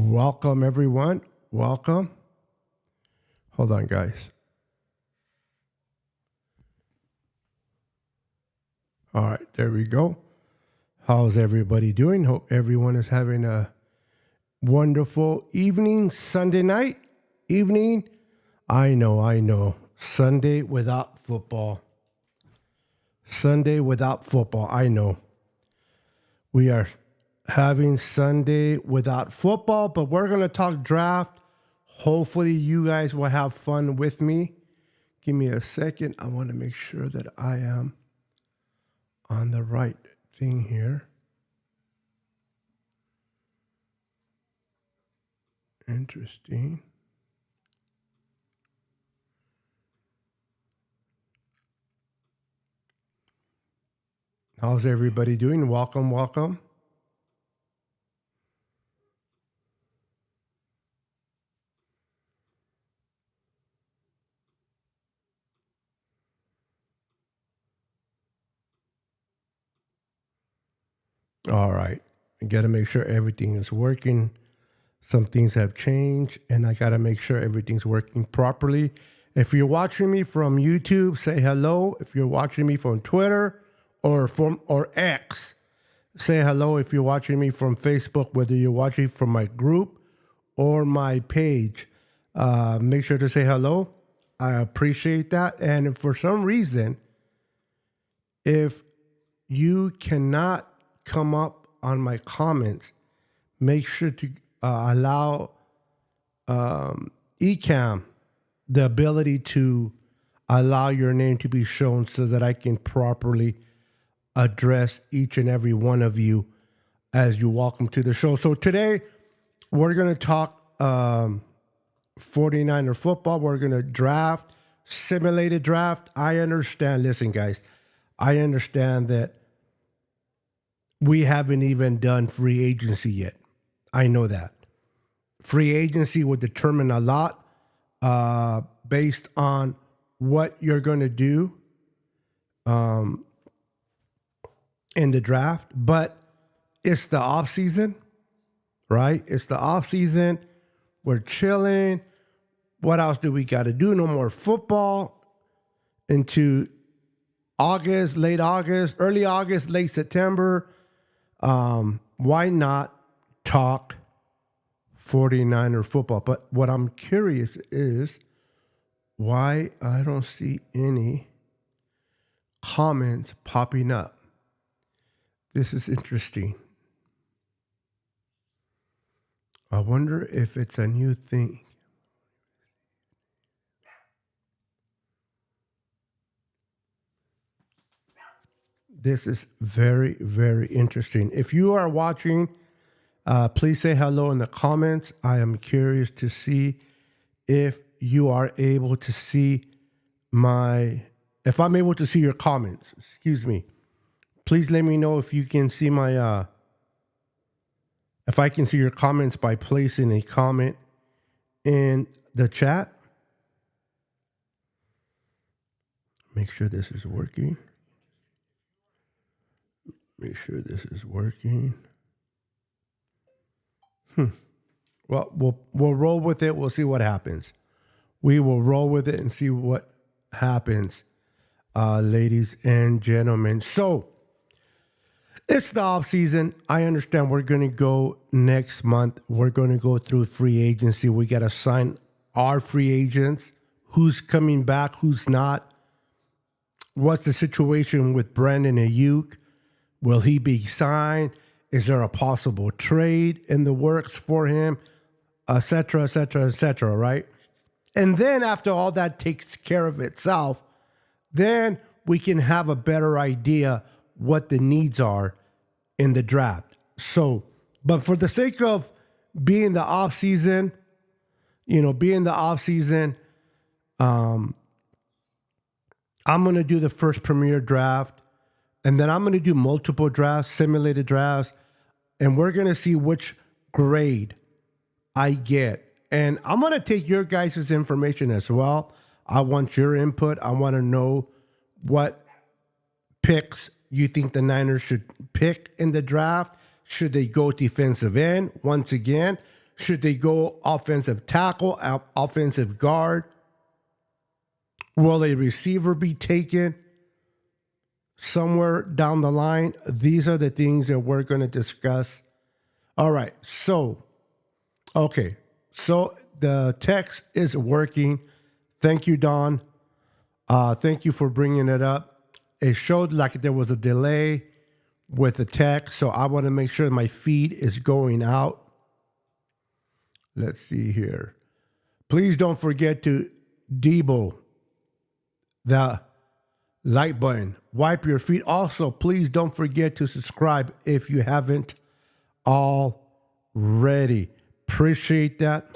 Welcome, everyone. Welcome. Hold on, guys. All right, there we go. How's everybody doing? Hope everyone is having a wonderful evening, Sunday night, evening. I know. Sunday without football. Sunday without football. I know. We are having Sunday without football, but we're going to talk draft. Hopefully you guys will have fun with me. Give me a second. I want to make sure that I am on the right thing here. Interesting. How's everybody doing? Welcome. All right. I got to make sure everything is working. Some things have changed, and I got to make sure everything's working properly. If you're watching me from YouTube, say hello. If you're watching me from Twitter or X, say hello. If you're watching me from Facebook, whether you're watching from my group or my page, make sure to say hello. I appreciate that. And if for some reason, if you cannot come up on my comments, make sure to allow Ecamm the ability to allow your name to be shown so that I can properly address each and every one of you as you welcome to the show. So today we're going to talk 49er football. We're going to draft, simulated draft. I understand. Listen, guys, I understand that we haven't even done free agency yet. I know that. Free agency will determine a lot based on what you're going to do in the draft. But it's the off season, right? It's the off season. We're chilling. What else do we got to do? No more football into August, late August, early August, late September. Why not talk 49er football? But what I'm curious is why I don't see any comments popping up. This is interesting. I wonder if it's a new thing. This is very, very interesting. If you are watching, please say hello in the comments. I am curious to see if you are able to see if I'm able to see your comments. Excuse me. Please let me know if you can see if I can see your comments by placing a comment in the chat. Make sure this is working. Make sure this is working. Well, we'll roll with it. We'll see what happens. We will roll with it and see what happens, ladies and gentlemen. So it's the off season. I understand we're going to go next month. We're going to go through free agency. We got to sign our free agents. Who's coming back? Who's not? What's the situation with Brandon Ayuk? Will he be signed? Is there a possible trade in the works for him? Et cetera, right? And then after all that takes care of itself, then we can have a better idea what the needs are in the draft. So, but for the sake of being the off season, I'm going to do the first premier draft. And then I'm going to do multiple drafts, simulated drafts, and we're going to see which grade I get. And I'm going to take your guys' information as well. I want your input. I want to know what picks you think the Niners should pick in the draft. Should they go defensive end? Once again, Should they go offensive tackle, offensive guard? Will a receiver be taken somewhere down the line? These are the things that we're going to discuss. All right. So the text is working. Thank you, Don. Thank you for bringing it up. It showed like there was a delay with the text, so I want to make sure my feed is going out. Let's see here. Please don't forget to debo the like button. Wipe your feet. Also, please don't forget to subscribe if you haven't already. Appreciate that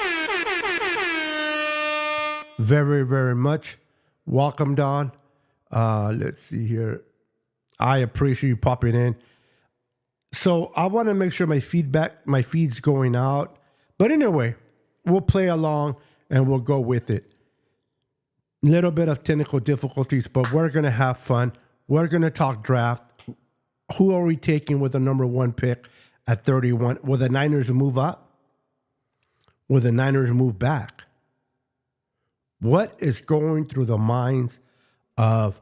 very, very much. Welcome, Don. Let's see here. I appreciate you popping in. So I want to make sure my feed's going out. But anyway, we'll play along and we'll go with it. Little bit of technical difficulties, but we're going to have fun. We're going to talk draft. Who are we taking with the number 1 pick at 31? Will the Niners move up? Will the Niners move back? What is going through the minds of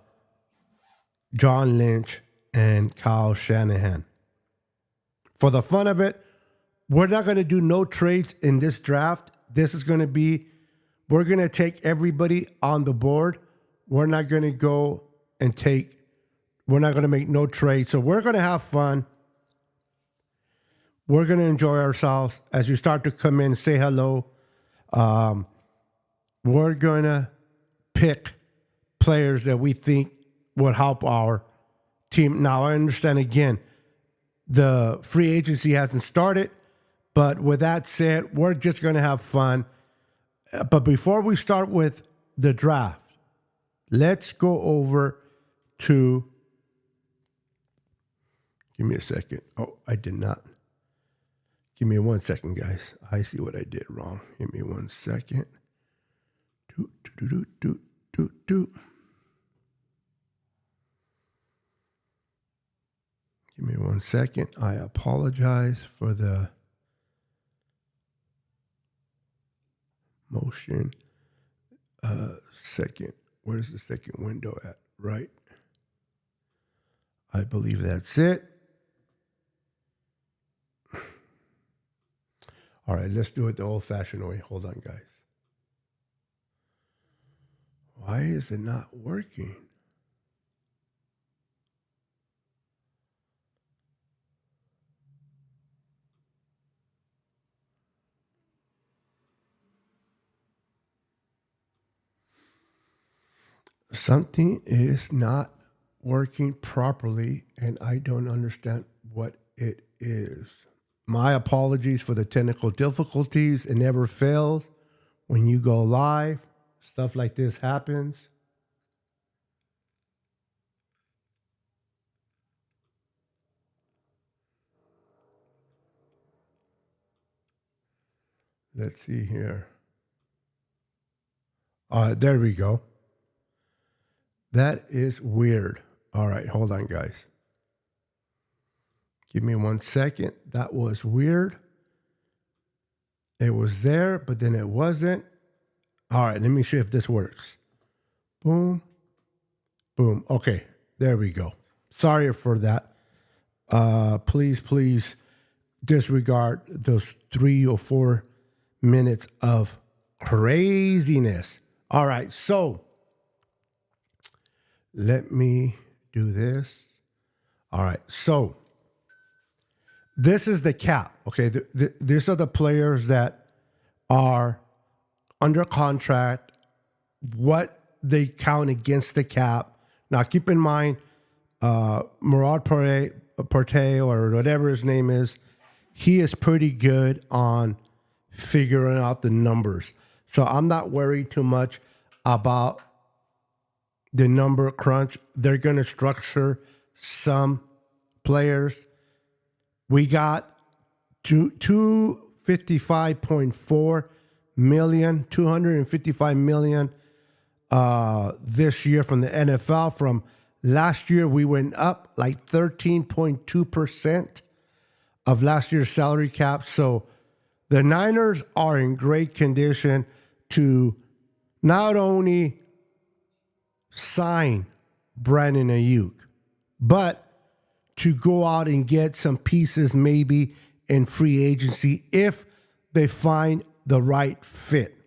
John Lynch and Kyle Shanahan? For the fun of it, we're not going to do no trades in this draft. This is going to be, we're going to take everybody on the board. We're not going to go and we're not going to make no trades. So we're going to have fun. We're going to enjoy ourselves. As you start to come in, say hello. We're going to pick players that we think would help our team. Now, I understand, again, the free agency hasn't started. But with that said, we're just going to have fun. But before we start with the draft, let's go over to... Give me a second. Oh, I did not. Give me 1 second, guys. I see what I did wrong. Give me 1 second. Give me 1 second. I apologize for the motion. Second. Where's the second window at? Right. I believe that's it. All right, let's do it the old-fashioned way. Hold on, guys. Why is it not working? Something is not working properly, and I don't understand what it is. My apologies for the technical difficulties. It never fails when you go live. Stuff like this happens. Let's see here. There we go. That is weird. All right, hold on, guys. Give me 1 second. That was weird. It was there, but then it wasn't. All right, let me see if this works. Boom. Boom. Okay, there we go. Sorry for that. Please disregard those 3 or 4 minutes of craziness. All right, so let me do this. All right, so this is the cap. Okay, these are the players that are under contract, what they count against the cap. Now, keep in mind, Murad Partey, or whatever his name is, he is pretty good on figuring out the numbers. So I'm not worried too much about the number crunch. They're going to structure some players. We got 255.4 million, 255 million this year from the NFL. From last year, we went up like 13.2% of last year's salary cap. So The Niners are in great condition to not only sign Brandon Ayuk, but to go out and get some pieces maybe in free agency if they find the right fit.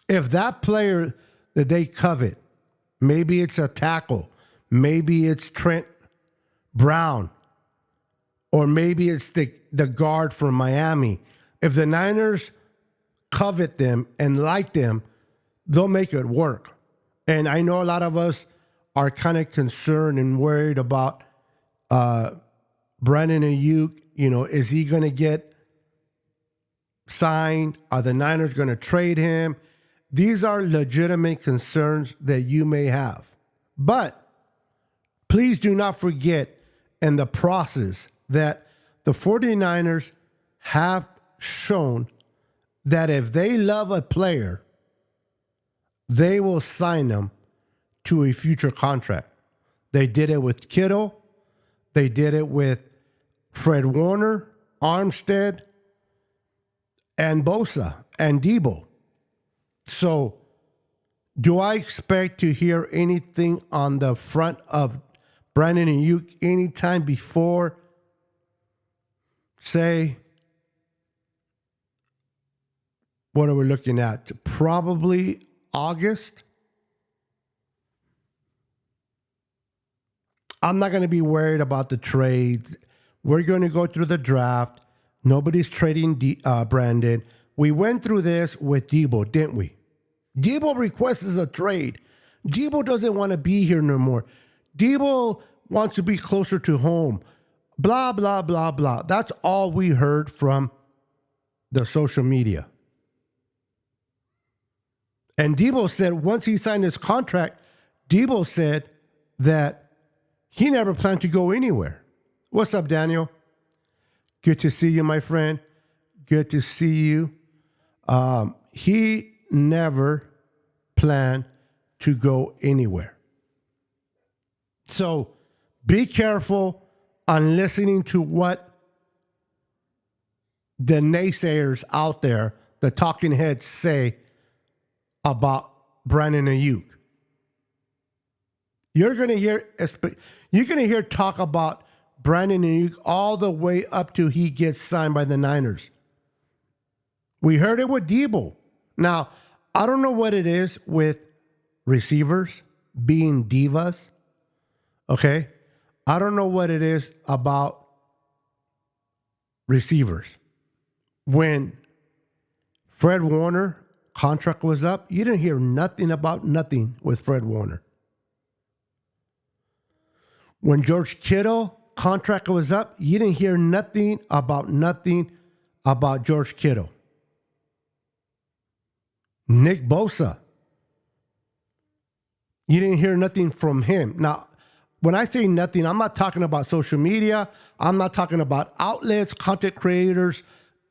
If that player that they covet, maybe it's a tackle, maybe it's Trent Brown, or maybe it's the guard from Miami. If the Niners covet them and like them, they'll make it work. And I know a lot of us are kind of concerned and worried about Brandon Ayuk. You know, is he going to get signed? Are the Niners going to trade him? These are legitimate concerns that you may have. But please do not forget in the process that the 49ers have shown that if they love a player, they will sign them to a future contract. They did it with Kittle. They did it with Fred Warner, Armstead, and Bosa, and Debo. So, do I expect to hear anything on the front of Brandon Ayuk anytime before, say, what are we looking at? Probably August? I'm not going to be worried about the trades. We're going to go through the draft. Nobody's trading Brandon. We went through this with Debo, didn't we? Debo requests a trade. Debo doesn't want to be here no more. Debo wants to be closer to home. Blah, blah, blah, blah. That's all we heard from the social media. And Debo said once he signed his contract, Debo said that he never planned to go anywhere. What's up, Daniel? Good to see you, my friend. Good to see you. He never planned to go anywhere. So be careful on listening to what the naysayers out there, the talking heads, say about Brandon Ayuk. You're gonna hear talk about Brandon Ayuk all the way up to he gets signed by the Niners. We heard it with Debo. Now, I don't know what it is with receivers being divas. Okay? I don't know what it is about receivers. When Fred Warner contract was up, you didn't hear nothing about nothing with Fred Warner. When George Kittle contract was up, you didn't hear nothing about George Kittle. Nick Bosa, you didn't hear nothing from him. Now, when I say nothing, I'm not talking about social media. I'm not talking about outlets, content creators,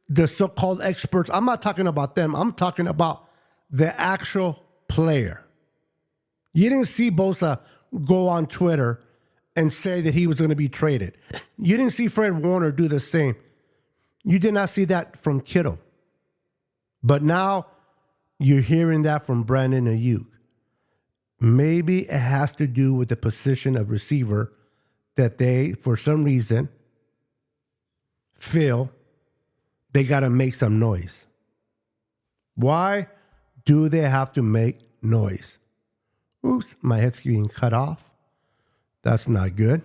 the so-called experts. I'm not talking about them. I'm talking about the actual player. You didn't see Bosa go on Twitter and say that he was going to be traded. You didn't see Fred Warner do the same. You did not see that from Kittle. But now you're hearing that from Brandon Ayuk. Maybe it has to do with the position of receiver that they, for some reason, feel they got to make some noise. Why do they have to make noise? Oops, my head's being cut off. That's not good.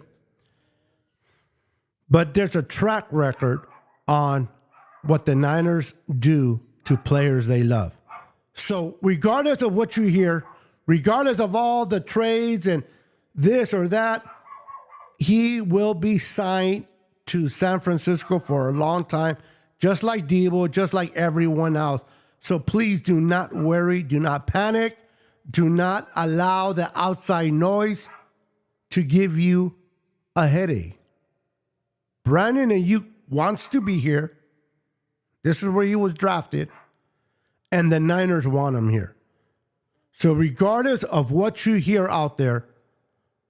But there's a track record on what the Niners do to players they love. So regardless of what you hear, regardless of all the trades and this or that, he will be signed to San Francisco for a long time, just like Debo, just like everyone else. So please do not worry, do not panic, do not allow the outside noise to give you a headache. Brandon Ayuk wants to be here. This is where he was drafted. And the Niners want him here. So regardless of what you hear out there,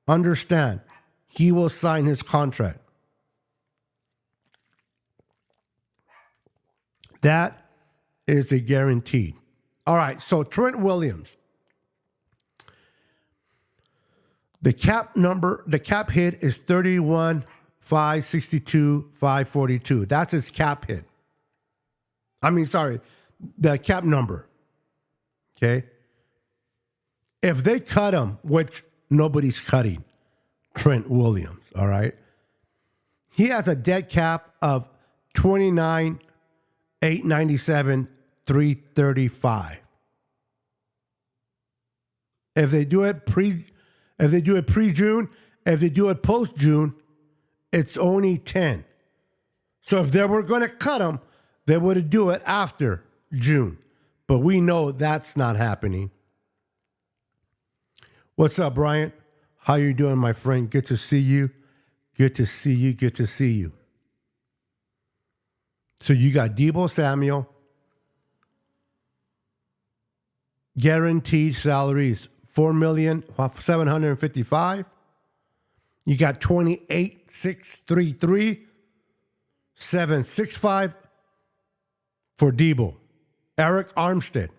understand, he will sign his contract. That is a guarantee. All right, so Trent Williams. The cap hit is 31,562,542. That's his cap hit. The cap number. Okay? If they cut him, which nobody's cutting Trent Williams, all right? He has a dead cap of 29,897,335. If they do it pre-June, if they do it post-June, it's only 10. So if they were going to cut him, they would do it after June. But we know that's not happening. What's up, Bryant? How you doing, my friend? Good to see you. Good to see you. Good to see you. So you got Deebo Samuel. Guaranteed salaries, $4,755,000. You got 28,633,765 for Deebo. Eric Armstead.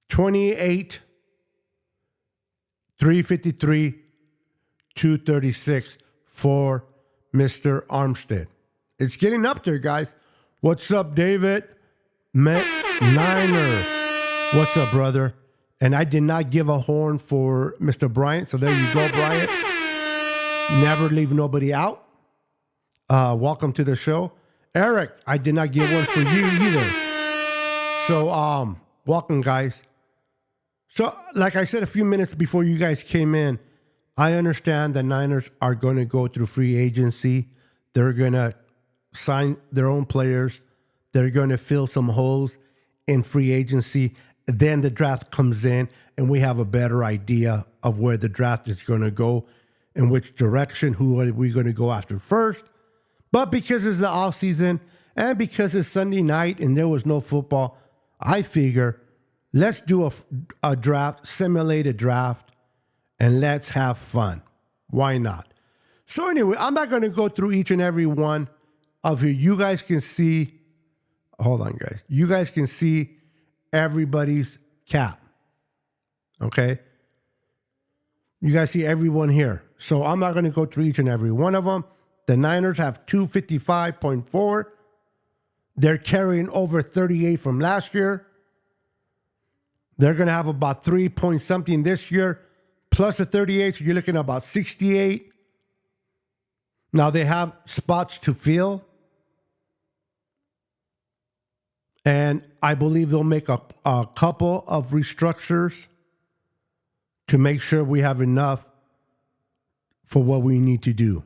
28,353,236 for Mr. Armstead. It's getting up there, guys. What's up, David? Niner. What's up, brother? And I did not give a horn for Mr. Bryant, so there you go, Bryant. Never leave nobody out. Welcome to the show. Eric, I did not give one for you either. So, welcome, guys. So, like I said a few minutes before you guys came in, I understand the Niners are going to go through free agency. They're going to sign their own players. They're going to fill some holes in free agency. Then the draft comes in, and we have a better idea of where the draft is going to go, in which direction, who are we going to go after first. But because it's the off season and because it's Sunday night and there was no football, I figure let's do a draft, simulated draft, and let's have fun. Why not? So anyway, I'm not going to go through each and every one of you. You guys can see, hold on, guys. You guys can see everybody's cap. Okay? You guys see everyone here. So I'm not going to go through each and every one of them. The Niners have 255.4. They're carrying over 38 from last year. They're going to have about 3 point something this year, plus the 38, so you're looking at about 68. Now they have spots to fill. And I believe they'll make a couple of restructures to make sure we have enough for what we need to do.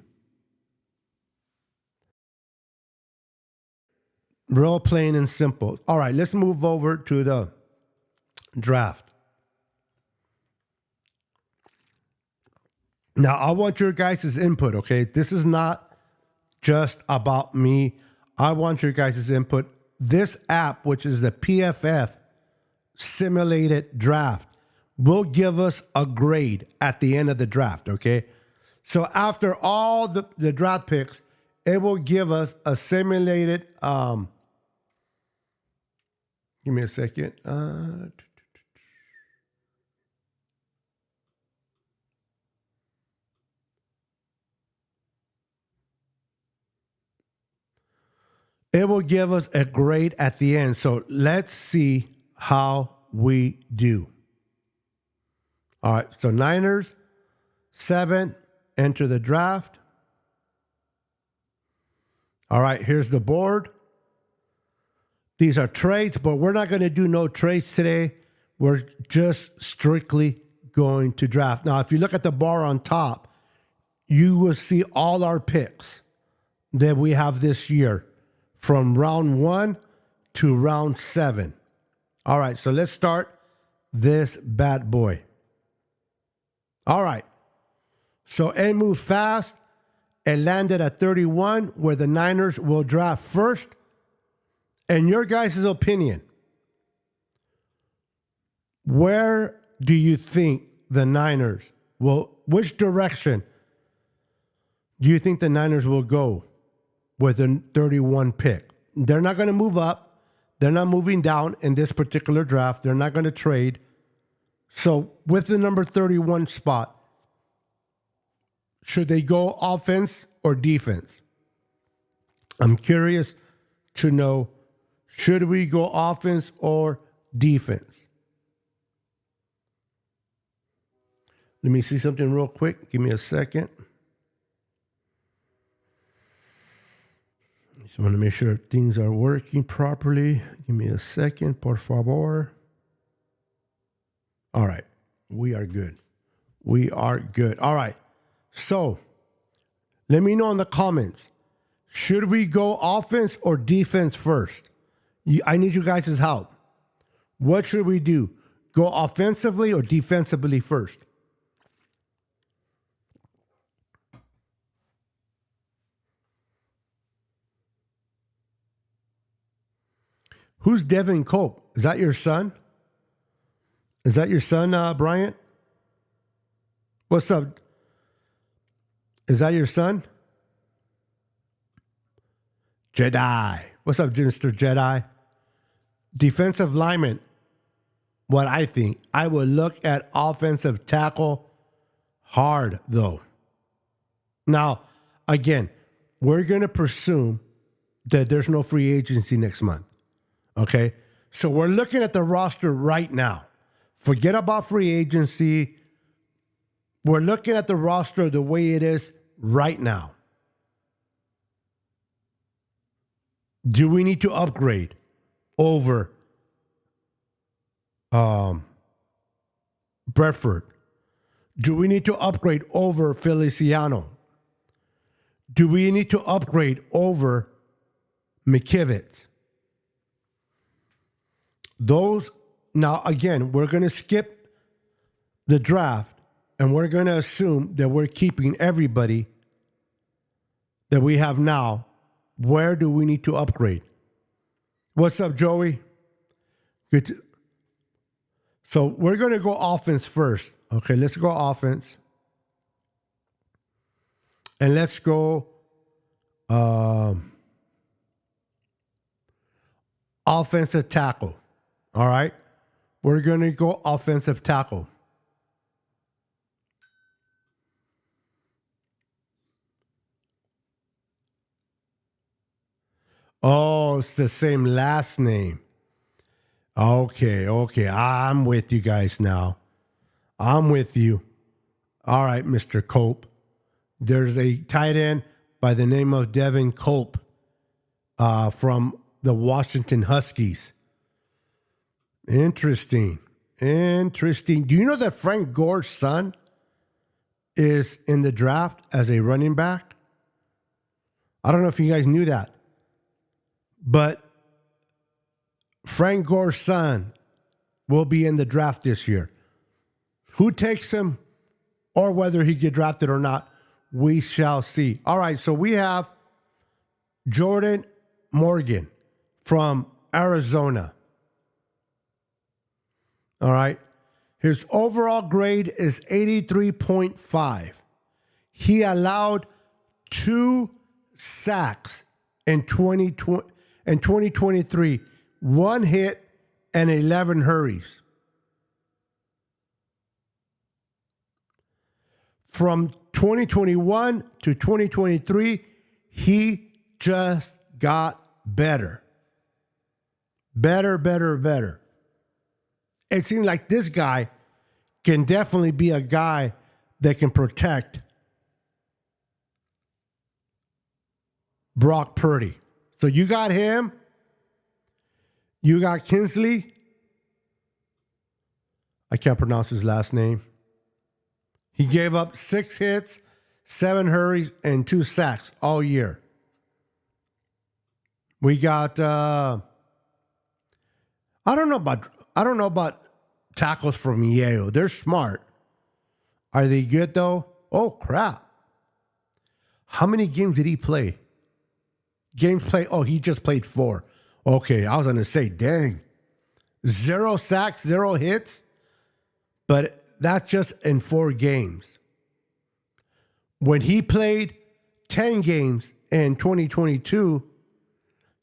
Real plain and simple. All right, let's move over to the draft. Now, I want your guys' input, okay? This is not just about me. I want your guys' input. This app, which is the PFF simulated draft, will give us a grade at the end of the draft, okay? So after all the draft picks, it will give us a simulated, give me a second. It will give us a grade at the end. So let's see how we do. All right, so Niners, 7, enter the draft. All right, here's the board. These are trades, but we're not going to do no trades today. We're just strictly going to draft. Now, if you look at the bar on top, you will see all our picks that we have this year from round 1 to round 7. All right, so let's start this bad boy. All right, so it moved fast. It landed at 31, where the Niners will draft first. In your guys' opinion, where do you think the Niners will, which direction do you think the Niners will go with a 31 pick. They're not going to move up. They're not moving down in this particular draft. They're not going to trade. So with the number 31 spot, should they go offense or defense? I'm curious to know, should we go offense or defense? Let me see something real quick. Give me a second. Just want to make sure things are working properly. Give me a second, por favor. All right. We are good. We are good. All right. So let me know in the comments. Should we go offense or defense first? I need you guys' help. What should we do? Go offensively or defensively first? Who's Devin Cope? Is that your son? Is that your son, Bryant? What's up? Is that your son? Jedi. What's up, Mr. Jedi? Defensive lineman. What I think, I would look at offensive tackle hard, though. Now, again, we're going to presume that there's no free agency next month. Okay? So we're looking at the roster right now. Forget about free agency. We're looking at the roster the way it is right now. Do we need to upgrade over Bradford? Do we need to upgrade over Feliciano? Do we need to upgrade over McKivitz? Those, now again, we're going to skip the draft and we're going to assume that we're keeping everybody that we have now. Where do we need to upgrade? What's up, Joey? Good. So we're going to go offense first. Okay, let's go offense. And let's go offensive tackle. All right? We're going to go offensive tackle. Oh, it's the same last name. Okay. I'm with you guys now. I'm with you. All right, Mr. Cope. There's a tight end by the name of Devin Cope from the Washington Huskies. Interesting. Do you know that Frank Gore's son is in the draft as a running back? I don't know if you guys knew that. But Frank Gore's son will be in the draft this year. Who takes him or whether he get drafted or not, we shall see. All right, so we have Jordan Morgan from Arizona. All right. His overall grade is 83.5. He allowed 2 sacks in 2023, 1 hit and 11 hurries. From 2021 to 2023, he just got better. Better. It seems like this guy can definitely be a guy that can protect Brock Purdy. So you got him. You got Kinsley. I can't pronounce his last name. He gave up 6 hits, 7 hurries, and 2 sacks all year. We got I don't know about tackles from Yale. They're smart. Are they good though? Oh crap. How many games did he play? Games played. Oh, he just played 4. Okay, I was going to say, dang. 0 sacks, 0 hits. But that's just in 4 games. When he played 10 games in 2022,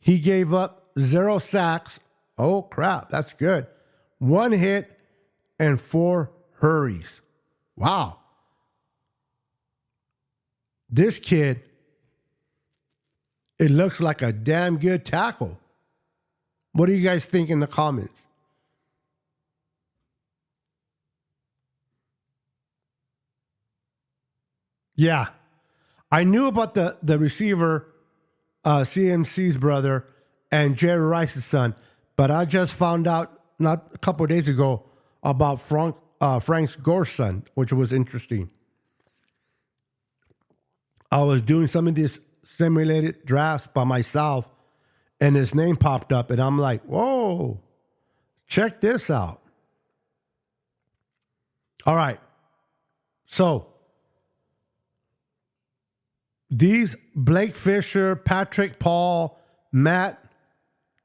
he gave up 0 sacks. Oh, crap. That's good. 1 hit and 4 hurries. Wow. This kid, it looks like a damn good tackle. What do you guys think in the comments? Yeah. I knew about the receiver, CMC's brother, and Jerry Rice's son, but I just found out not a couple of days ago about Frank's Gore's son, which was interesting. I was doing some of these simulated drafts by myself, and his name popped up, and I'm like, whoa, check this out. All right. So, these Blake Fisher, Patrick Paul, Matt,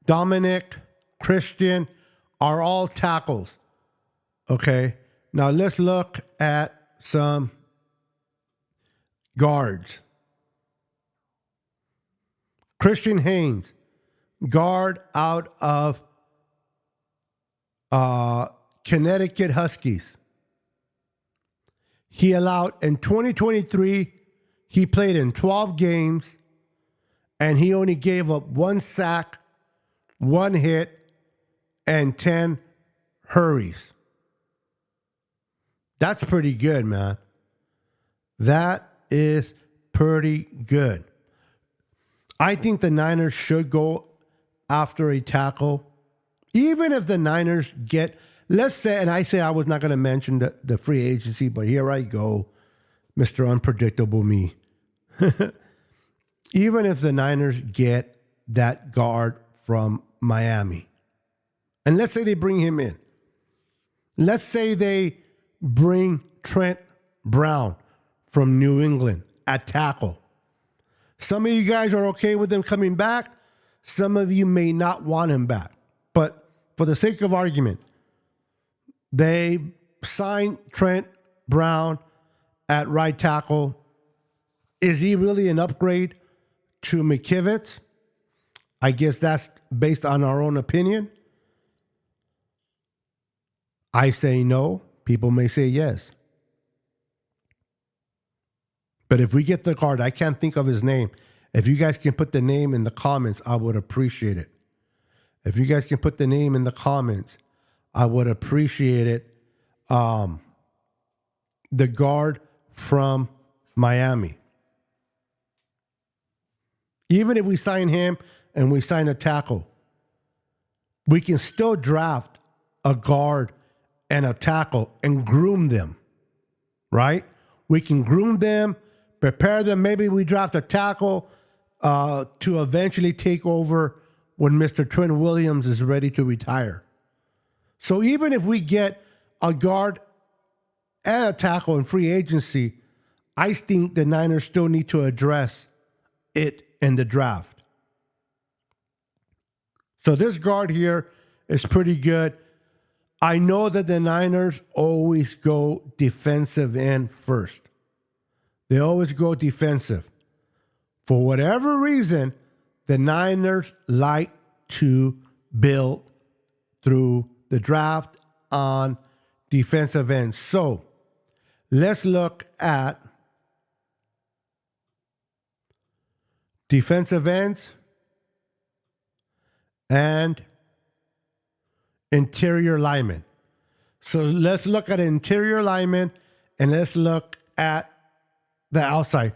Dominic, Christian are all tackles. Okay. Now let's look at some guards. Christian Haynes, guard out of Connecticut Huskies. He allowed in 2023, he played in 12 games, and he only gave up 1 sack, 1 hit, and 10 hurries. That's pretty good, man. That is pretty good. I think the Niners should go after a tackle. Even if the Niners get, let's say, and I say I was not going to mention the free agency, but here I go, Mr. Unpredictable me. Even if the Niners get that guard from Miami, and let's say they bring him in. Let's say they bring Trent Brown from New England at tackle. Some of you guys are okay with him coming back. Some of you may not want him back. But for the sake of argument, they signed Trent Brown at right tackle. Is he really an upgrade to McKivitz? I guess that's based on our own opinion. I say no. People may say yes. But if we get the card, I can't think of his name. If you guys can put the name in the comments, I would appreciate it. If you guys can put the name in the comments, I would appreciate it. The guard from Miami. Even if we sign him and we sign a tackle, we can still draft a guard and a tackle and groom them, right? We can groom them, prepare them. Maybe we draft a tackle to eventually take over when Mr. Trent Williams is ready to retire. So even if we get a guard and a tackle in free agency, I think the Niners still need to address it in the draft. So this guard here is pretty good. I know that the Niners always go defensive end first. They always go defensive. For whatever reason, the Niners like to build through the draft on defensive ends. So let's look at defensive ends and interior linemen. So let's look at interior linemen and let's look at the outside.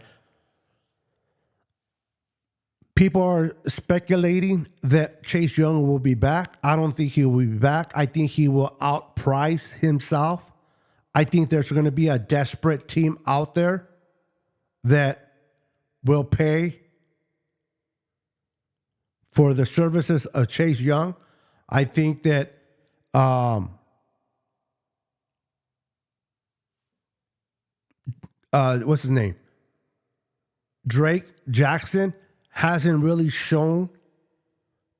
People are speculating that Chase Young will be back. I don't think he will be back. I think he will outprice himself. I think there's going to be a desperate team out there that will pay for the services of Chase Young. I think that what's his name? Drake Jackson hasn't really shown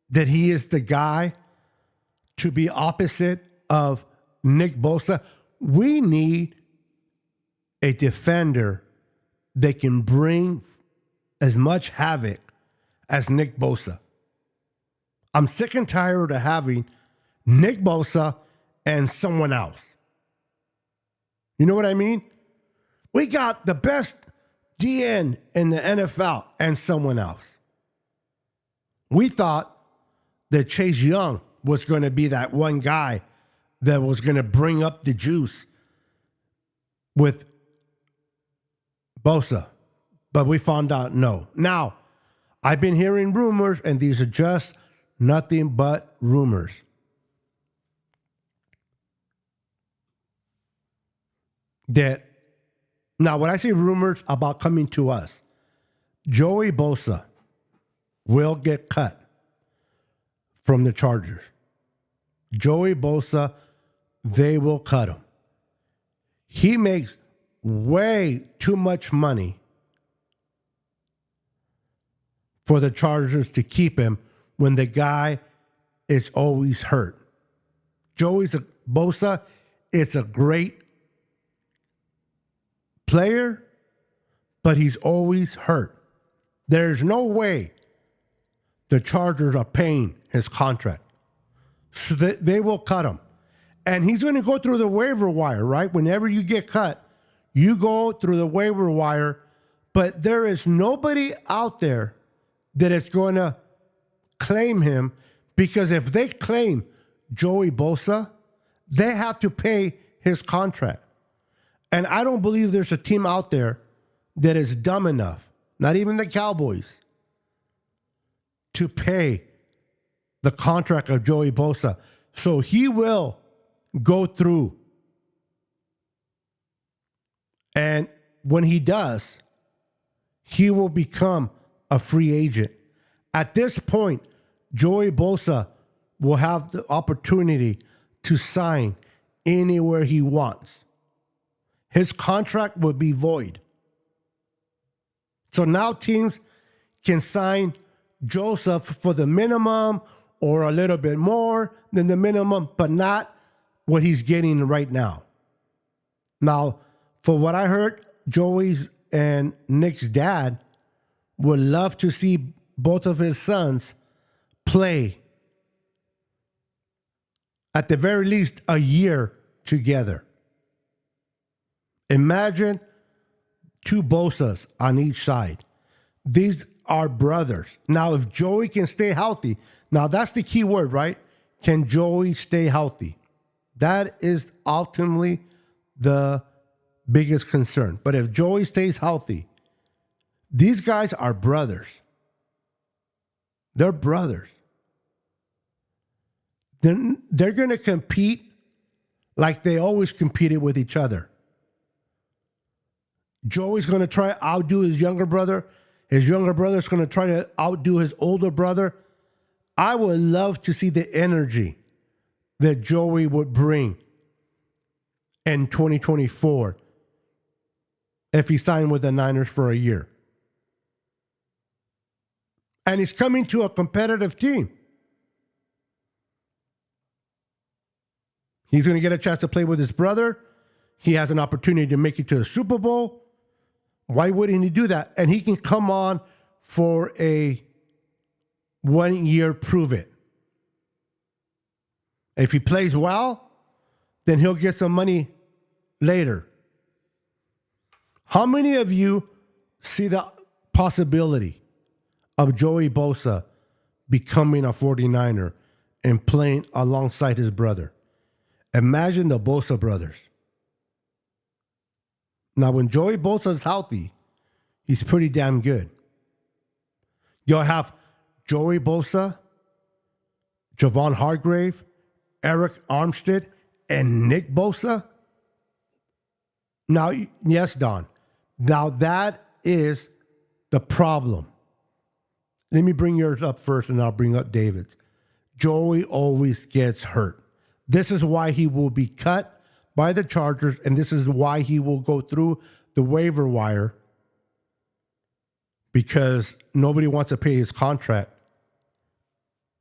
that he is the guy to be opposite of Nick Bosa. We need a defender that can bring as much havoc as Nick Bosa. I'm sick and tired of having Nick Bosa and someone else. You know what I mean? We got the best DN in the NFL and someone else. We thought that Chase Young was going to be that one guy that was going to bring up the juice with Bosa. But we found out no. Now, I've been hearing rumors, and these are just nothing but rumors. That, now when I say rumors about coming to us, Joey Bosa will get cut from the Chargers. Joey Bosa, they will cut him. He makes way too much money for the Chargers to keep him when the guy is always hurt. Bosa is a great player, but he's always hurt. There's no way the Chargers are paying his contract. So they will cut him. And he's going to go through the waiver wire, right? Whenever you get cut, you go through the waiver wire, but there is nobody out there that is going to claim him, because if they claim Joey Bosa, they have to pay his contract. And I don't believe there's a team out there that is dumb enough, not even the Cowboys, to pay the contract of Joey Bosa. So he will go through. And when he does, he will become a free agent. At this point, Joey Bosa will have the opportunity to sign anywhere he wants. His contract will be void. So now teams can sign Joseph for the minimum or a little bit more than the minimum, but not what he's getting right now. Now, for what I heard, Joey's and Nick's dad would love to see both of his sons play at the very least a year together. Imagine two Bosas on each side. These are brothers. Now, if Joey can stay healthy, now that's the key word, right? Can Joey stay healthy? That is ultimately the biggest concern. But if Joey stays healthy, these guys are brothers. They're brothers. They're going to compete like they always competed with each other. Joey's going to try to outdo his younger brother. His younger brother's going to try to outdo his older brother. I would love to see the energy that Joey would bring in 2024 if he signed with the Niners for a year. And he's coming to a competitive team. He's going to get a chance to play with his brother. He has an opportunity to make it to the Super Bowl. Why wouldn't he do that? And he can come on for a 1 year prove it. If he plays well, then he'll get some money later. How many of you see the possibility of Joey Bosa becoming a 49er and playing alongside his brother? Imagine the Bosa brothers. Now, when Joey Bosa is healthy, he's pretty damn good. You'll have Joey Bosa, Javon Hargrave, Eric Armstead, and Nick Bosa. Now, yes, Don. Now, that is the problem. Let me bring yours up first, and I'll bring up David's. Joey always gets hurt. This is why he will be cut by the Chargers, and this is why he will go through the waiver wire, because nobody wants to pay his contract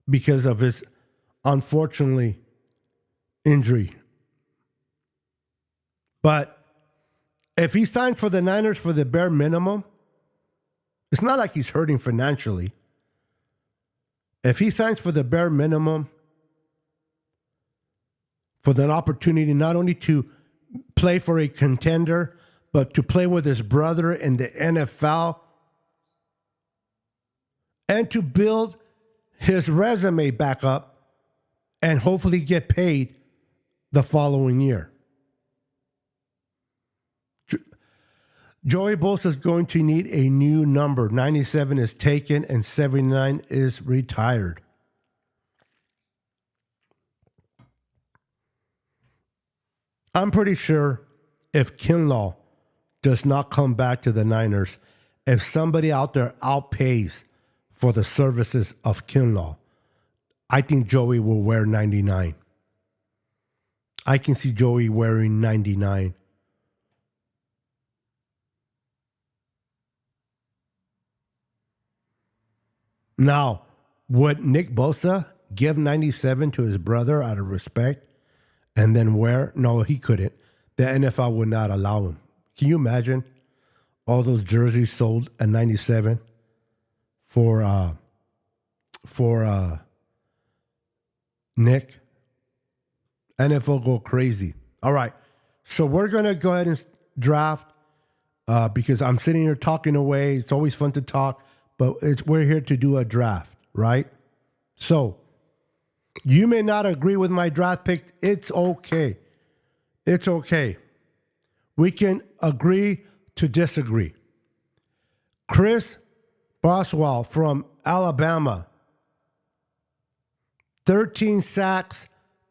because of his, unfortunately, injury. But if he signs for the Niners for the bare minimum, It's not like he's hurting financially. If he signs for the bare minimum, for the opportunity not only to play for a contender, but to play with his brother in the NFL and to build his resume back up and hopefully get paid the following year. Joey Bosa is going to need a new number. 97 is taken and 79 is retired. I'm pretty sure if Kinlaw does not come back to the Niners, if somebody out there outpays for the services of Kinlaw, I think Joey will wear 99. I can see Joey wearing 99. Now, would Nick Bosa give 97 to his brother out of respect and then wear? No, he couldn't. The NFL would not allow him. Can you imagine all those jerseys sold at 97 for Nick? NFL go crazy. All right. So we're going to go ahead and draft because I'm sitting here talking away. It's always fun to talk, but we're here to do a draft, right? So you may not agree with my draft pick. It's okay. It's okay. We can agree to disagree. Chris Boswell from Alabama, 13 sacks,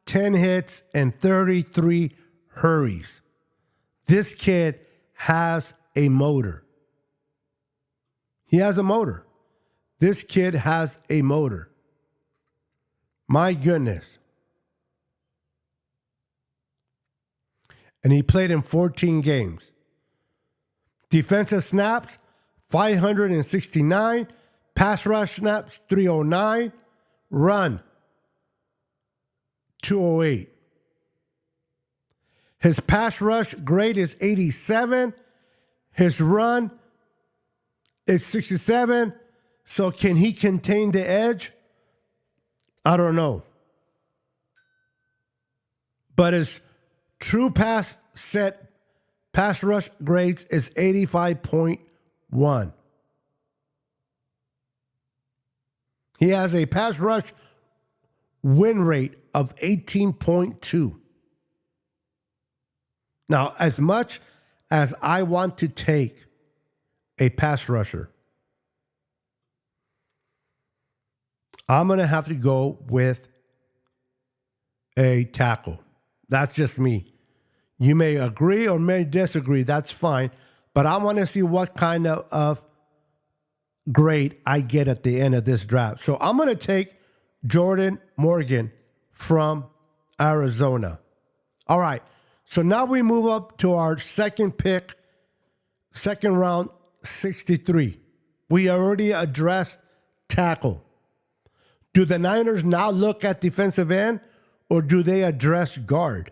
10 hits, and 33 hurries. This kid has a motor. He has a motor. This kid has a motor. My goodness. And he played in 14 games. Defensive snaps, 569. Pass rush snaps, 309. Run, 208. His pass rush grade is 87. His run is 67. So can he contain the edge? I don't know. But his true pass rush grades is 85.1. He has a pass rush win rate of 18.2. Now, as much as I want to take a pass rusher, I'm going to have to go with a tackle. That's just me. You may agree or may disagree. That's fine. But I want to see what kind of grade I get at the end of this draft. So I'm going to take Jordan Morgan from Arizona. All right. So now we move up to our second pick, second round, 63. We already addressed tackle. Do the Niners now look at defensive end or do they address guard?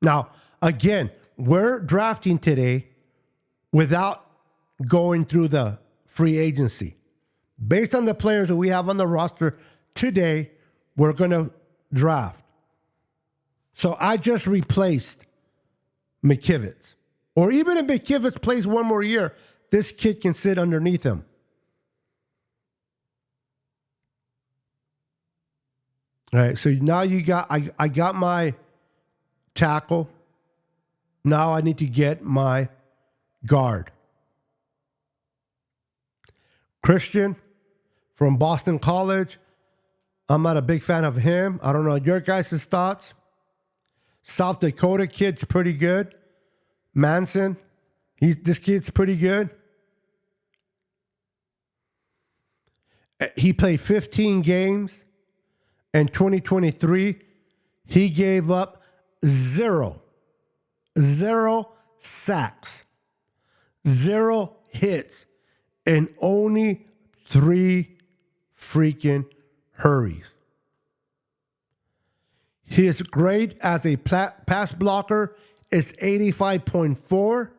Now, again, we're drafting today without going through the free agency. Based on the players that we have on the roster today, we're going to draft. So I just replaced McKivitz. Or even if McKivitz plays one more year, this kid can sit underneath him. All right, so now I got my tackle. Now I need to get my guard. Christian from Boston College. I'm not a big fan of him. I don't know your guys' thoughts. South Dakota kid's pretty good. Manson, this kid's pretty good. He played 15 games. In 2023, he gave up zero sacks, 0 hits, and only 3 freaking hurries. His grade as a pass blocker is 85.4.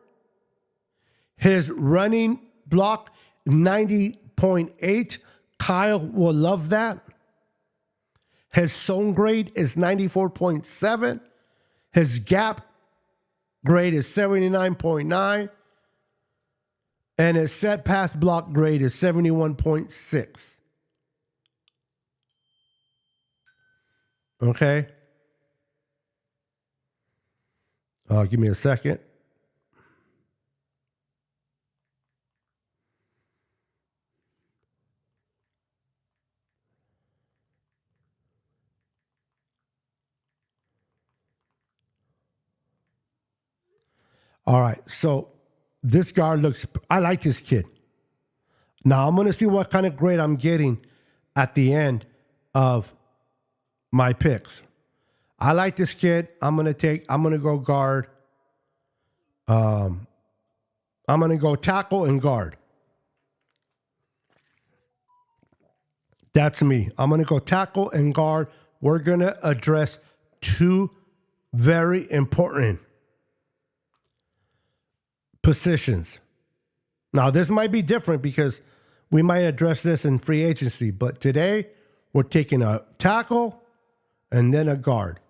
His running block 90.8. Kyle will love that. His zone grade is 94.7. His gap grade is 79.9. And his set pass block grade is 71.6. Okay. Give me a second. All right. So this guard looks, I like this kid. Now I'm going to see what kind of grade I'm getting at the end of my picks. I like this kid. I'm going to go guard. I'm going to go tackle and guard. That's me. I'm going to go tackle and guard. We're going to address two very important positions. Now, this might be different because we might address this in free agency, but today we're taking a tackle and then a guard.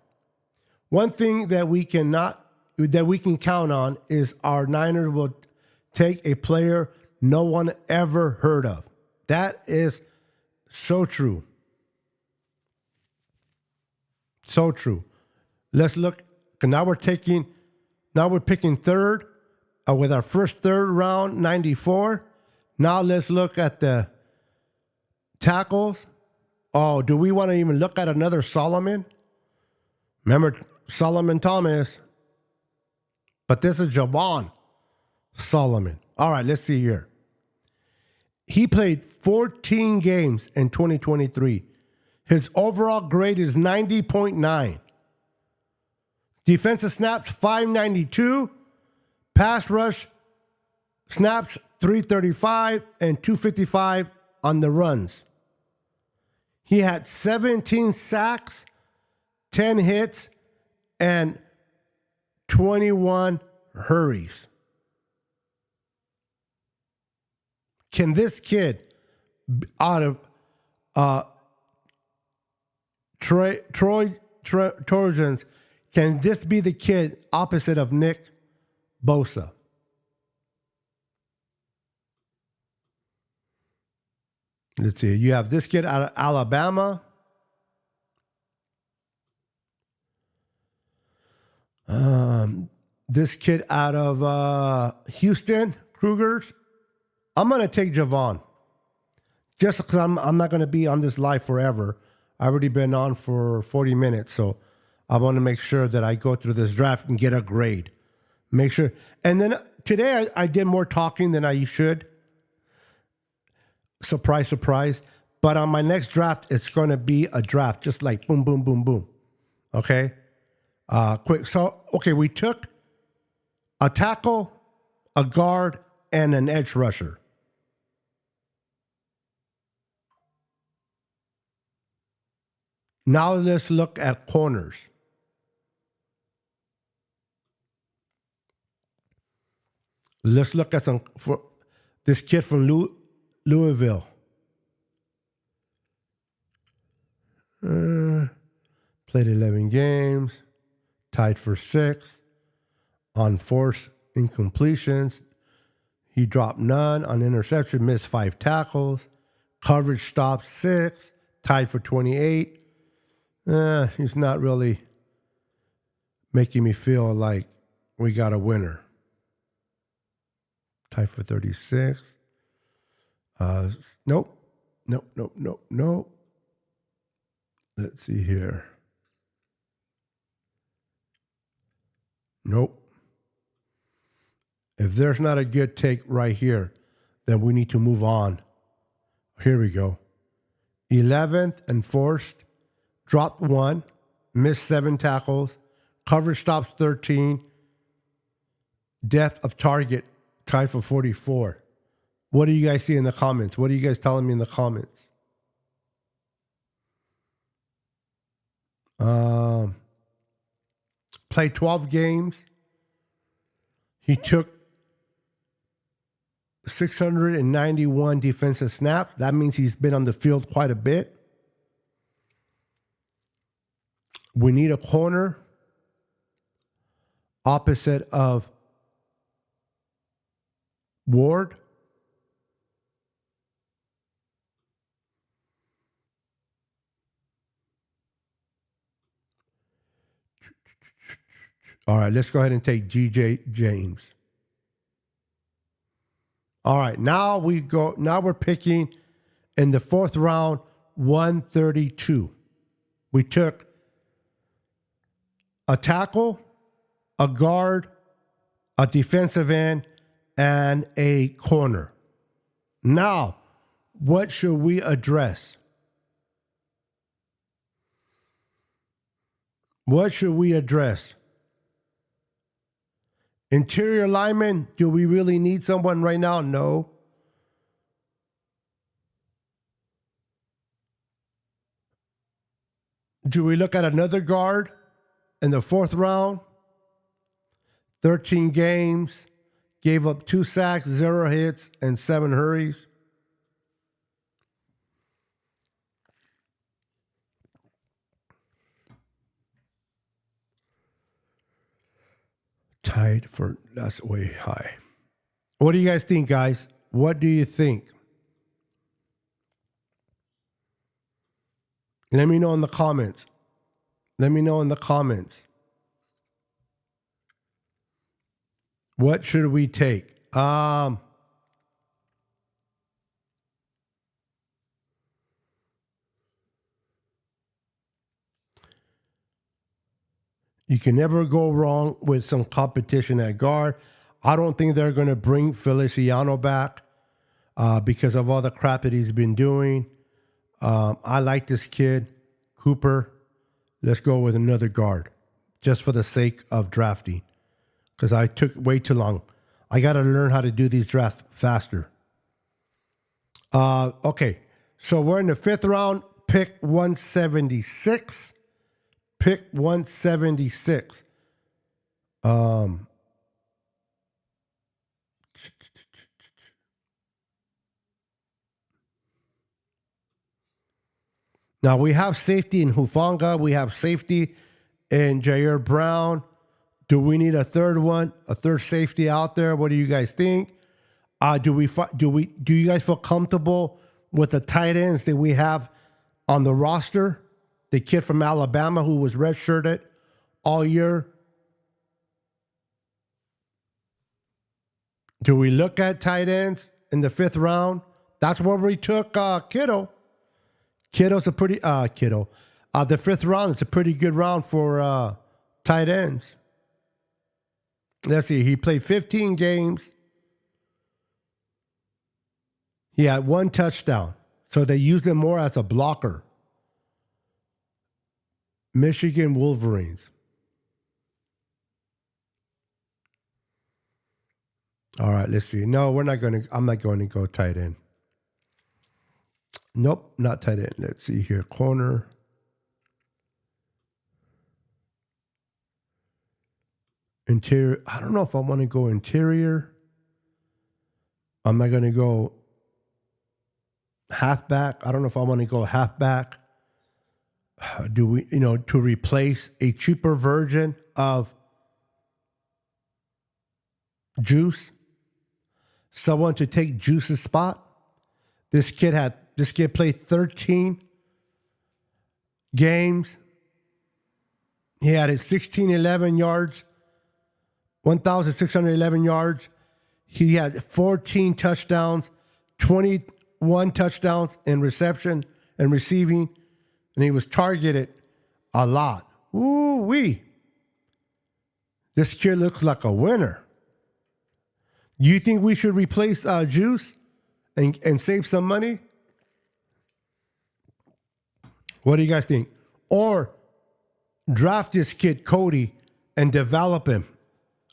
One thing that we can count on is our Niners will take a player no one ever heard of. That is so true. So true. Let's look. Now we're picking third with our first third round, 94. Now let's look at the tackles. Oh, do we want to even look at another Solomon? Remember Solomon Thomas. But this is Javon Solomon. All right, let's see here. He played 14 games in 2023. His overall grade is 90.9. Defensive snaps, 592. Pass rush snaps, 335 and 255 on the runs. He had 17 sacks, 10 hits, and 21 hurries. Can this kid out of Trojans, can this be the kid opposite of Nick Bosa? Let's see. You have this kid out of Alabama. This kid out of Houston, Krugers. I'm going to take Javon. Just because I'm not going to be on this live forever. I've already been on for 40 minutes, so I want to make sure that I go through this draft and get a grade. Make sure. And then today I did more talking than I should. Surprise, surprise. But on my next draft, it's going to be a draft, just like boom, boom, boom, boom. Okay? Quick. So, okay, we took a tackle, a guard, and an edge rusher. Now let's look at corners. Let's look at some for this kid from Louisville. Played 11 games, tied for 6 on forced incompletions. He dropped none on interception, missed 5 tackles, coverage stopped 6, tied for 28. He's not really making me feel like we got a winner. Tied for 36. Nope. Let's see here. Nope. If there's not a good take right here, then we need to move on. Here we go. 11th and forced. Dropped 1. Missed 7 tackles. Coverage stops 13. Depth of target tied for 44. What do you guys see in the comments? What are you guys telling me in the comments? Played 12 games. He took 691 defensive snaps. That means he's been on the field quite a bit. We need a corner opposite of Ward. All right, let's go ahead and take G.J. James. All right, now we're picking in the fourth round, 132. We took a tackle, a guard, a defensive end, and a corner. Now, what should we address? What should we address? Interior lineman, do we really need someone right now? No. Do we look at another guard in the fourth round? 13 games, gave up 2 sacks, 0 hits, and 7 hurries. Tied for, that's way high. What do you guys think, guys? What do you think? Let me know in the comments. Let me know in the comments. What should we take? You can never go wrong with some competition at guard. I don't think they're going to bring Feliciano back because of all the crap that he's been doing. I like this kid, Cooper. Let's go with another guard just for the sake of drafting because I took way too long. I got to learn how to do these drafts faster. Okay, so we're in the fifth round, pick 176. Pick 176. Now we have safety in Hufanga. We have safety in Jair Brown. Do we need a third one? A third safety out there? What do you guys think? Do you guys feel comfortable with the tight ends that we have on the roster? The kid from Alabama who was redshirted all year. Do we look at tight ends in the fifth round? That's where we took Kittle. Kittle's a pretty the fifth round is a pretty good round for tight ends. Let's see. He played 15 games. He had 1 touchdown, so they used him more as a blocker. Michigan Wolverines. All right, let's see. No, I'm not going to go tight end. Nope, not tight end. Let's see here. Corner. Interior. I don't know if I want to go interior. I'm not going to go halfback. I don't know if I want to go halfback. Do we, to replace a cheaper version of Juice? Someone to take Juice's spot? This kid played 13 games. He had 1,611 yards, 1,611 yards. He had 14 touchdowns, 21 touchdowns in reception and receiving. And he was targeted a lot. Ooh-wee. This kid looks like a winner. Do you think we should replace Juice and save some money? What do you guys think? Or draft this kid, Cody, and develop him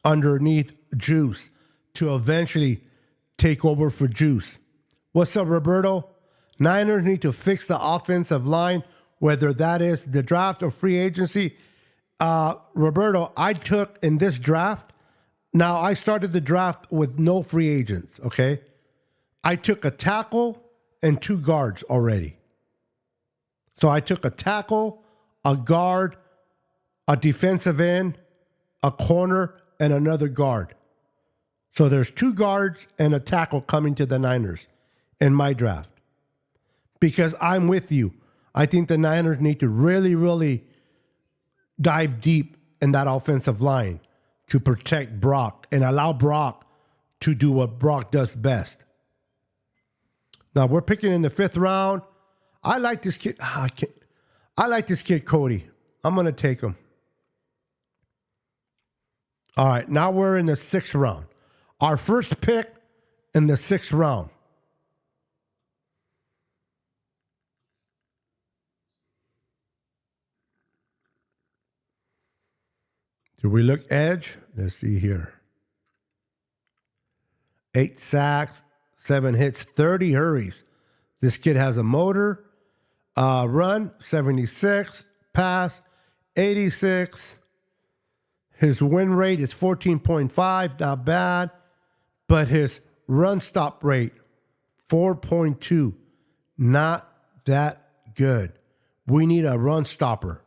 underneath Juice to eventually take over for Juice. What's up, Roberto? Niners need to fix the offensive line, whether that is the draft or free agency. Roberto, I took in this draft. Now, I started the draft with no free agents, okay? I took a tackle and 2 guards already. So I took a tackle, a guard, a defensive end, a corner, and another guard. So there's 2 guards and a tackle coming to the Niners in my draft. Because I'm with you. I think the Niners need to really, really dive deep in that offensive line to protect Brock and allow Brock to do what Brock does best. Now we're picking in the 5th round. I like this kid. I like this kid, Cody. I'm going to take him. All right, now we're in the 6th round. Our first pick in the 6th round. Do we look edge? Let's see here. 8 sacks, 7 hits, 30 hurries. This kid has a motor. Run, 76. Pass, 86. His win rate is 14.5, not bad. But his run stop rate, 4.2, not that good. We need a run stopper.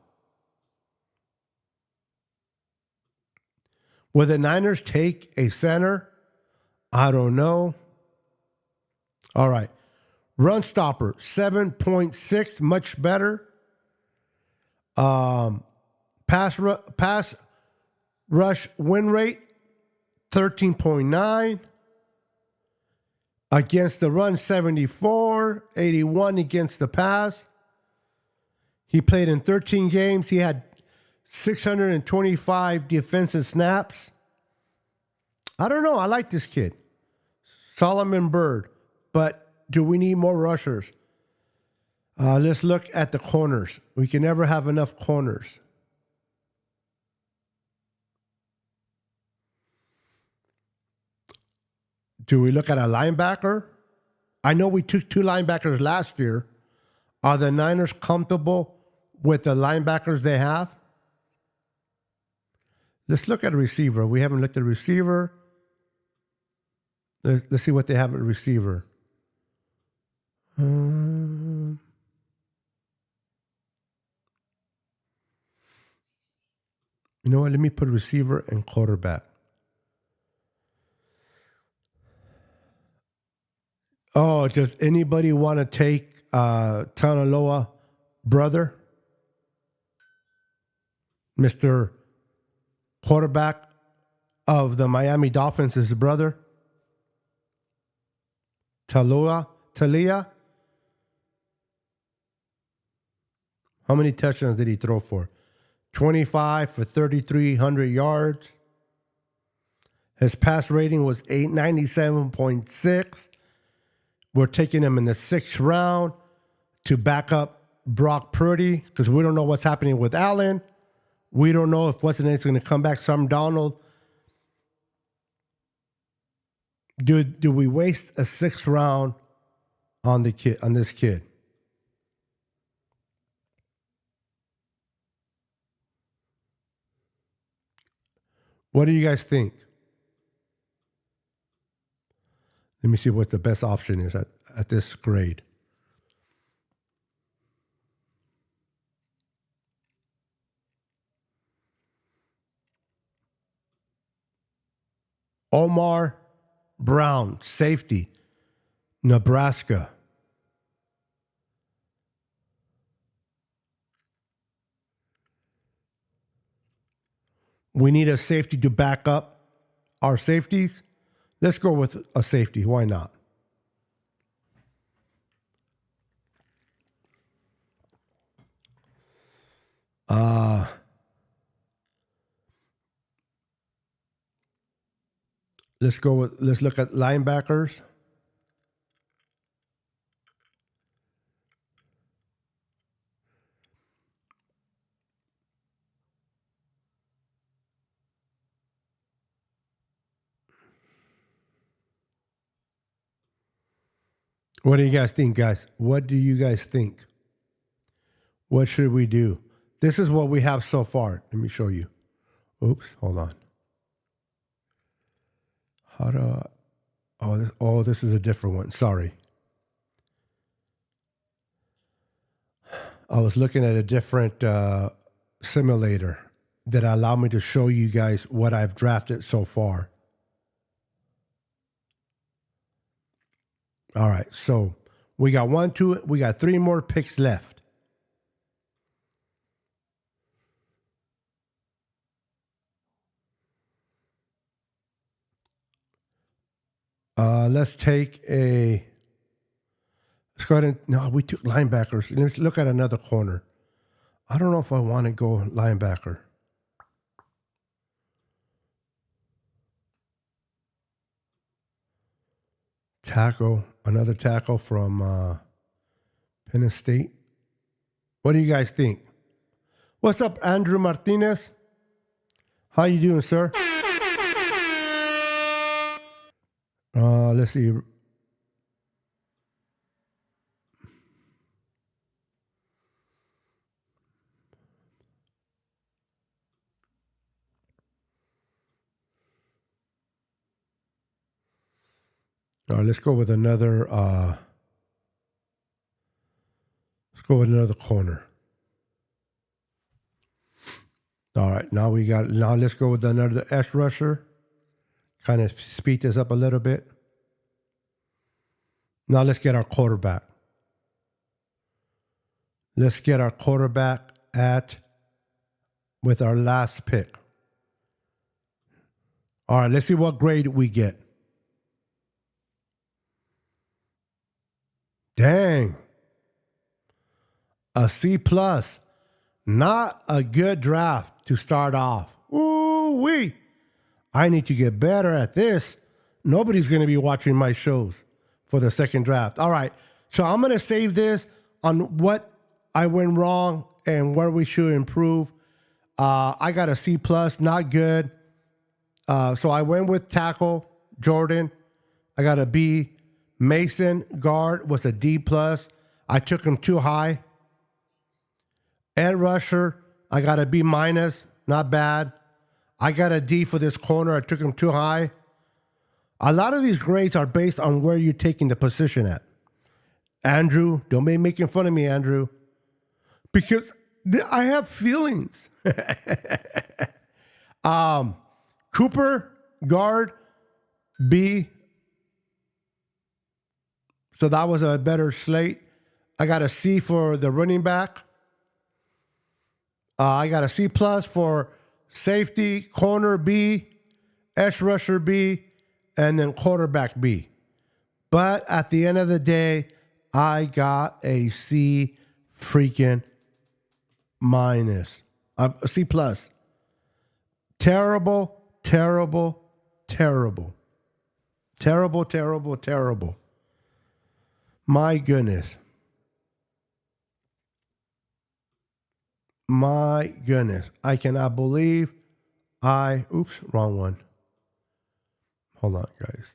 Will the Niners take a center? I don't know. All right. Run stopper, 7.6, much better. Pass rush win rate, 13.9. Against the run, 74, 81 against the pass. He played in 13 games. He had 625 defensive snaps. I don't know. I like this kid. Solomon Bird. But do we need more rushers? Let's look at the corners. We can never have enough corners. Do we look at a linebacker? I know we took 2 linebackers last year. Are the Niners comfortable with the linebackers they have? Let's look at a receiver. We haven't looked at a receiver. Let's see what they have at receiver. You know what? Let me put receiver and quarterback. Oh, does anybody want to take Tanaloa brother? Mr. Quarterback of the Miami Dolphins, his brother? Talia? How many touchdowns did he throw for? 25 for 3,300 yards. His pass rating was 897.6. We're taking him in the 6th round to back up Brock Purdy because we don't know what's happening with Allen. We don't know if what's going to come back. Sam Donald. Do we waste a 6th round on this kid? What do you guys think? Let me see what the best option is at this grade. Omar Brown, safety, Nebraska. We need a safety to back up our safeties. Let's go with a safety. Why not? Let's look at linebackers. What do you guys think, guys? What do you guys think? What should we do? This is what we have so far. Let me show you. Oops, hold on. This is a different one. Sorry. I was looking at a different simulator that allowed me to show you guys what I've drafted so far. All right, so we got we got 3 more picks left. Let's go ahead and, no, we took linebackers. Let's look at another corner. I don't know if I want to go linebacker. Another tackle from Penn State. What do you guys think? What's up, Andrew Martinez? How you doing, sir? Let's see. All right, let's go with another. Let's go with another corner. All right, now let's go with another edge rusher. Kind of speed this up a little bit. Now let's get our quarterback. Let's get our quarterback with our last pick. All right, let's see what grade we get. Dang. A C+. Not a good draft to start off. Ooh-wee. I need to get better at this. Nobody's going to be watching my shows for the second draft. All right. So I'm going to save this on what I went wrong and where we should improve. I got a C+, not good. So I went with tackle, Jordan. I got a B. Mason, guard, was a D+. I took him too high. Ed rusher, I got a B-, not bad. I got a D for this corner. I took him too high. A lot of these grades are based on where you're taking the position at. Andrew, don't be making fun of me, Andrew, because I have feelings. Cooper, guard, B. So that was a better slate. I got a C for the running back. I got a C+ for safety, corner B, edge rusher B, and then quarterback B. But at the end of the day, I got a C freaking minus. A C+. Terrible, terrible, terrible. Terrible, terrible, terrible. My goodness. My goodness. I cannot believe oops, wrong one. Hold on, guys.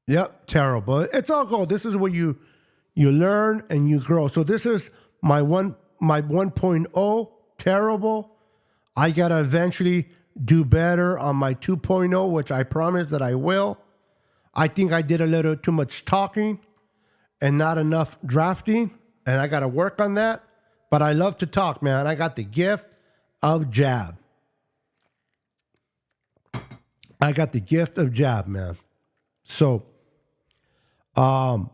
Yep, terrible. It's all good. This is where you learn and you grow. So this is my 1.0, terrible. I got to eventually do better on my 2.0, which I promise that I will. I think I did a little too much talking and not enough drafting, and I got to work on that. But I love to talk, man. I got the gift of jab. I got the gift of jab, man. So, I'm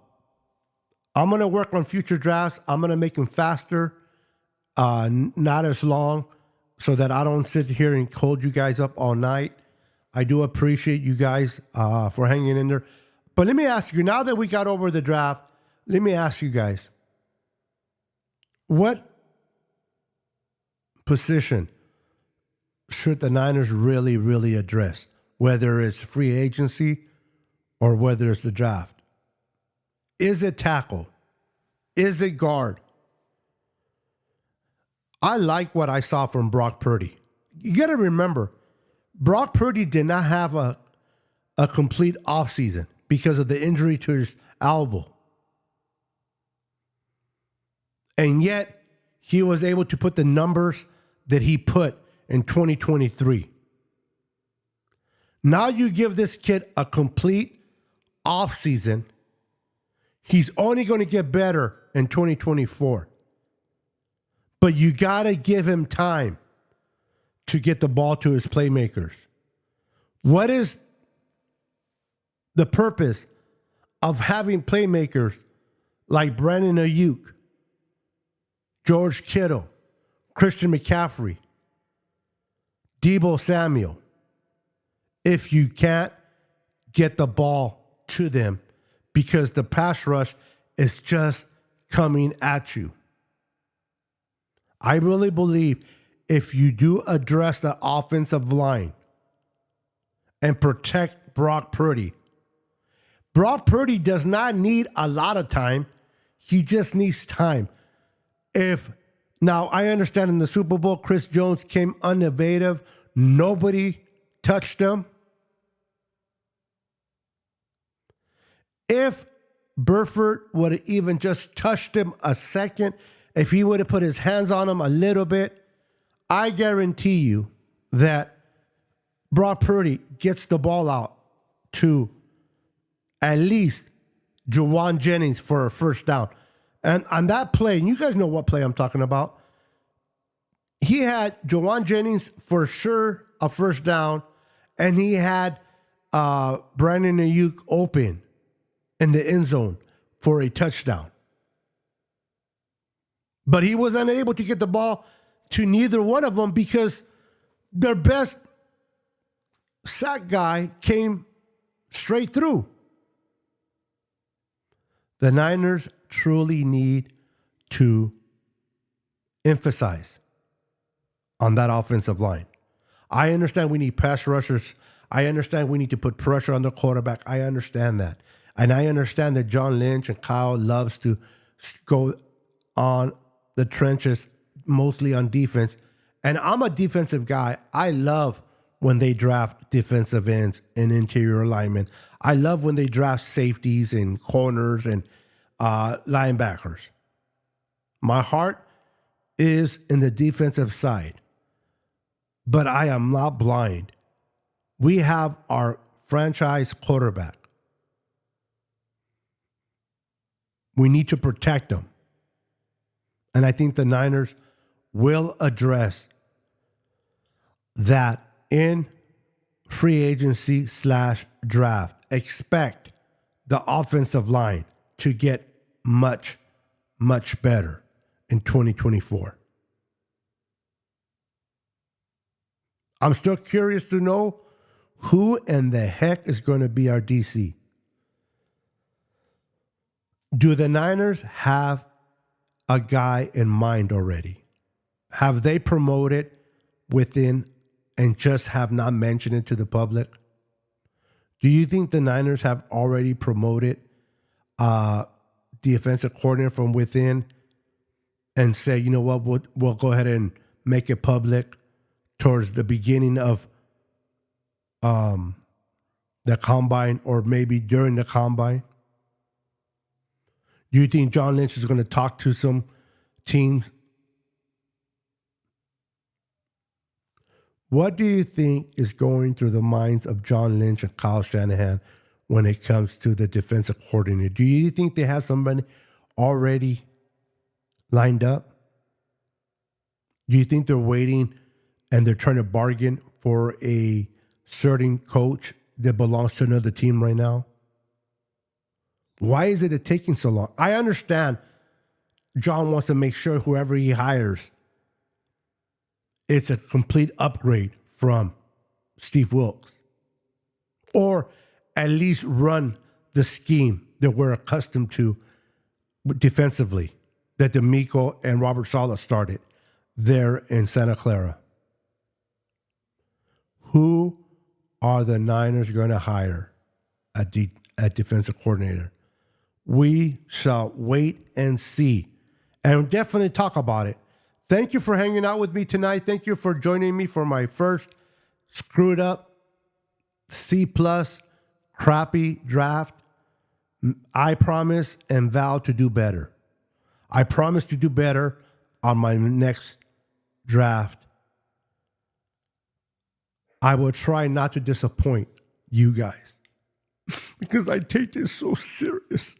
going to work on future drafts. I'm going to make them faster, not as long, so that I don't sit here and hold you guys up all night. I do appreciate you guys for hanging in there. But let me ask you, now that we got over the draft, let me ask you guys, what position should the Niners really, really address? Whether it's free agency or whether it's the draft. Is it tackle? Is it guard? I like what I saw from Brock Purdy. You got to remember, Brock Purdy did not have a complete offseason because of the injury to his elbow. And yet, he was able to put the numbers that he put in 2023. Now you give this kid a complete off season. He's only going to get better in 2024. But you got to give him time to get the ball to his playmakers. What is the purpose of having playmakers like Brandon Ayuk, George Kittle, Christian McCaffrey, Deebo Samuel, if you can't get the ball to them because the pass rush is just coming at you? I really believe if you do address the offensive line and protect Brock Purdy, Brock Purdy does not need a lot of time. He just needs time. Now, I understand in the Super Bowl, Chris Jones came uninnovative. Nobody touched him. If Burford would have even just touched him a second, if he would have put his hands on him a little bit, I guarantee you that Brock Purdy gets the ball out to at least Juwan Jennings for a first down. And on that play, and you guys know what play I'm talking about, he had Juwan Jennings for sure a first down, and he had Brandon Ayuk open in the end zone for a touchdown. But he was unable to get the ball to neither one of them because their best sack guy came straight through. The Niners truly need to emphasize on that offensive line. I understand we need pass rushers. I understand we need to put pressure on the quarterback. I understand that. And I understand that John Lynch and Kyle loves to go on the trenches, mostly on defense. And I'm a defensive guy. I love when they draft defensive ends and interior linemen. I love when they draft safeties and corners and linebackers. My heart is in the defensive side, but I am not blind. We have our franchise quarterback. We need to protect him. And I think the Niners will address that in free agency / draft. Expect the offensive line to get much, much better in 2024. I'm still curious to know who in the heck is going to be our DC. Do the Niners have a guy in mind already? Have they promoted within and just have not mentioned it to the public? Do you think the Niners have already promoted the offensive coordinator from within and say, you know what, we'll go ahead and make it public towards the beginning of the combine or maybe during the combine? Do you think John Lynch is going to talk to some teams? What do you think is going through the minds of John Lynch and Kyle Shanahan when it comes to the defensive coordinator? Do you think they have somebody already lined up? Do you think they're waiting and they're trying to bargain for a certain coach that belongs to another team right now? Why is it taking so long? I understand John wants to make sure whoever he hires, it's a complete upgrade from Steve Wilkes. Or at least run the scheme that we're accustomed to defensively, that D'Amico and Robert Saleh started there in Santa Clara. Who are the Niners going to hire at defensive coordinator? We shall wait and see, and definitely talk about it. Thank you for hanging out with me tonight. Thank you for joining me for my first screwed up C+ crappy draft. I promise and vow to do better. I promise to do better on my next draft. I will try not to disappoint you guys because I take this so serious.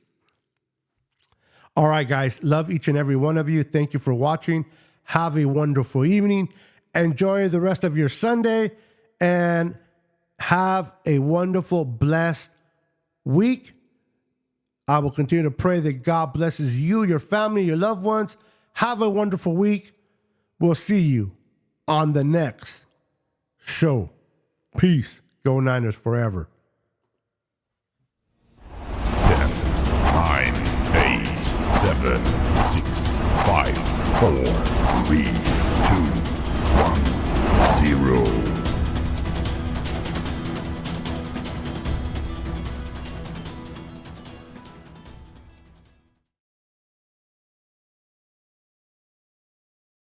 All right, guys. Love each and every one of you. Thank you for watching. Have a wonderful evening. Enjoy the rest of your Sunday and have a wonderful, blessed week. I will continue to pray that God blesses you, your family, your loved ones. Have a wonderful week. We'll see you on the next show. Peace. Go Niners forever. 10, 9, 8, 7, 6, 5, 4, 3, 2,